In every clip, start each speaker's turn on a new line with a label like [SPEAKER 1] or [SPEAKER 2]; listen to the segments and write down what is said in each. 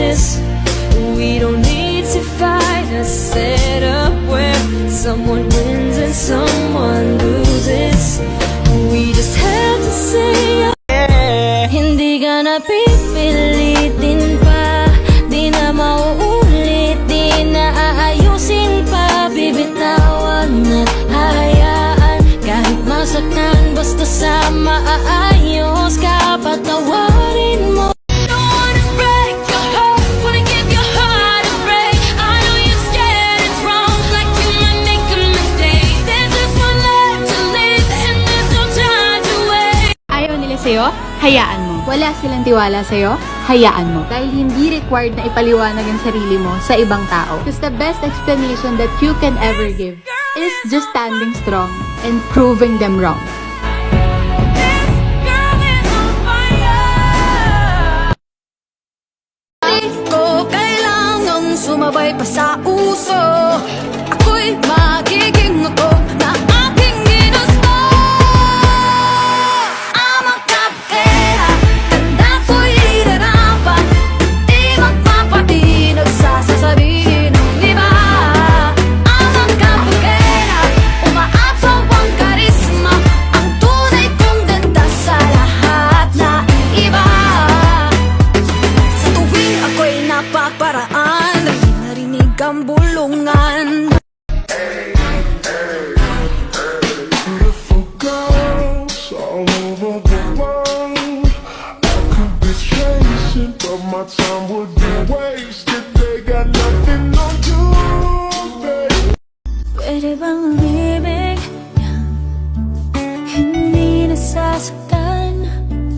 [SPEAKER 1] this. We don't need to fight a setup where someone wins and someone loses. We just have to say hindi ka na pipilitin pa, di na mauulit, di na aayusin pa. Bibitawan at hayaan, kahit masaktan, basta sa maayos ka, patawarin mo.
[SPEAKER 2] Sa'yo, hayaan mo. Wala silang tiwala sa'yo, hayaan mo. Dahil hindi required na ipaliwanag ang sarili mo sa ibang tao. Because the best explanation that you can ever give is just standing strong and proving them wrong.
[SPEAKER 1] Di ko kailangang sumabay pa sa uso. Ako'y magiging ako na aking ginusto. Sasabihin ng iba, ang magkapagkera, umaapaw ang karisma, ang tunay kong ganda sa lahat na iba. Sa tuwing ako'y napaparaan, narinig ang bulungan.
[SPEAKER 3] Beautiful girls all over the world. I could be chasing, but my time would be wasted. They got nothing on you, babe.
[SPEAKER 1] Pwede bang umibig ng hindi nasasaktan?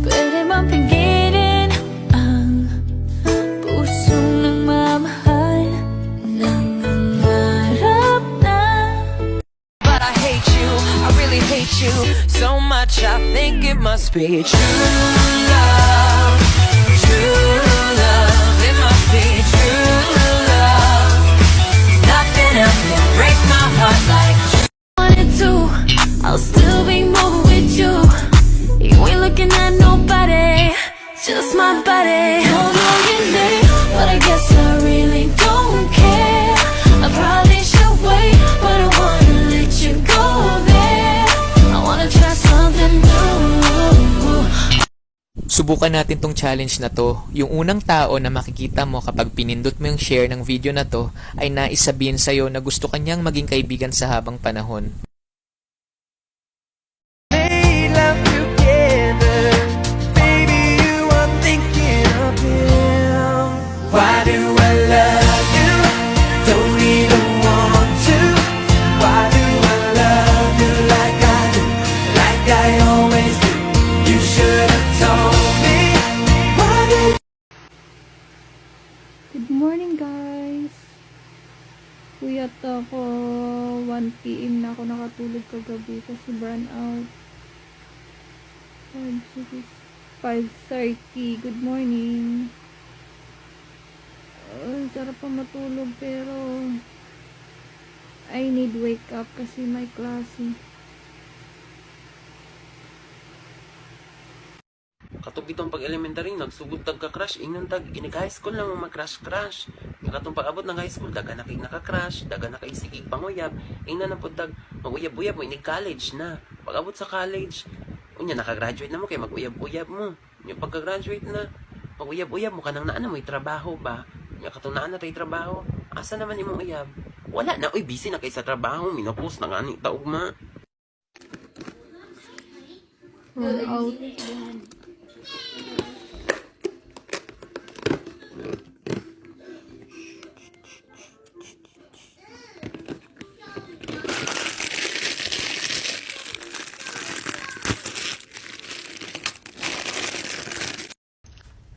[SPEAKER 1] Pwede bang pigilin ang pusong nagmamahal, nangangarap na?
[SPEAKER 4] But I hate you, I really hate you so much, I think it must be true love, true love, it must be true love. Nothing else can break my heart like
[SPEAKER 1] Wanted to, I'll still be moving with you. You ain't looking at nobody, just my body. No, no, hindi, but I guess I really don't care. I probably should wait, but I wanna let you go there. I wanna try something new.
[SPEAKER 5] Subukan natin tong challenge na to. Yung unang tao na makikita mo kapag pinindot mo yung share ng video na to ay nais sabihin sa'yo na gusto kanyang maging kaibigan sa habang panahon.
[SPEAKER 4] made love together. Baby, you are thinking of him. Why do I love you? Don't even want to. Why do I love you like I do? Like I always do. You should have told me. Why did
[SPEAKER 2] Good morning, guys! Puyat ako. 1 PM na ako nakatulog kagabi kasi burn out. 5:30. Good morning. Sarap pa matulog pero I need wake up kasi may klase.
[SPEAKER 6] Katong itong pag-elementary, nagsugod tag ka-crush, ingnon tag, inig-high school lang ang mag-crush-crush. Katong pag-abot ng high school, daga na kay naka-crush, daga na kay sigig panguyab, ingnan na po tag, mag-uyab-uyab mo, inig-college na. Pag-abot sa college, unya, naka-graduate na mo, kaya mag-uyab-uyab mo. Yung pagka-graduate na, mag-uyab-uyab mo, kanang naan na mo'y trabaho ba? Yung katong naan na tayo trabaho, asa naman imong uyab? Wala na, uy, busy na kay sa trabaho, minopos na nga ni taugma.
[SPEAKER 2] Roll out.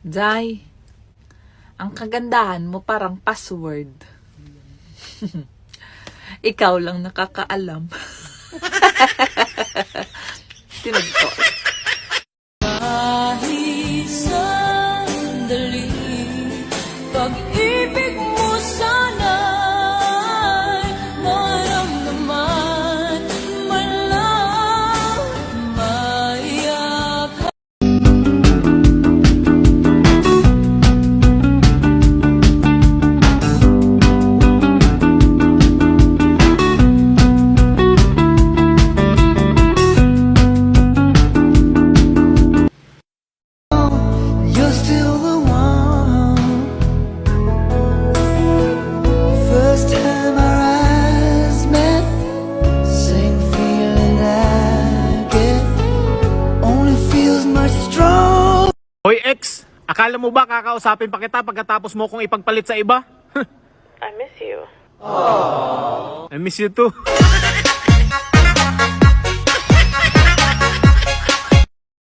[SPEAKER 7] Jai, ang kagandahan mo parang password. Ikaw lang nakakaalam. Tinagto.
[SPEAKER 1] Kahit sandali, pag-ibig mo sana'y maramdaman, man lang maiyak.
[SPEAKER 8] Akala mo ba kakausapin pa kita pagkatapos mo kong ipagpalit sa iba?
[SPEAKER 9] I miss you.
[SPEAKER 8] I miss you too.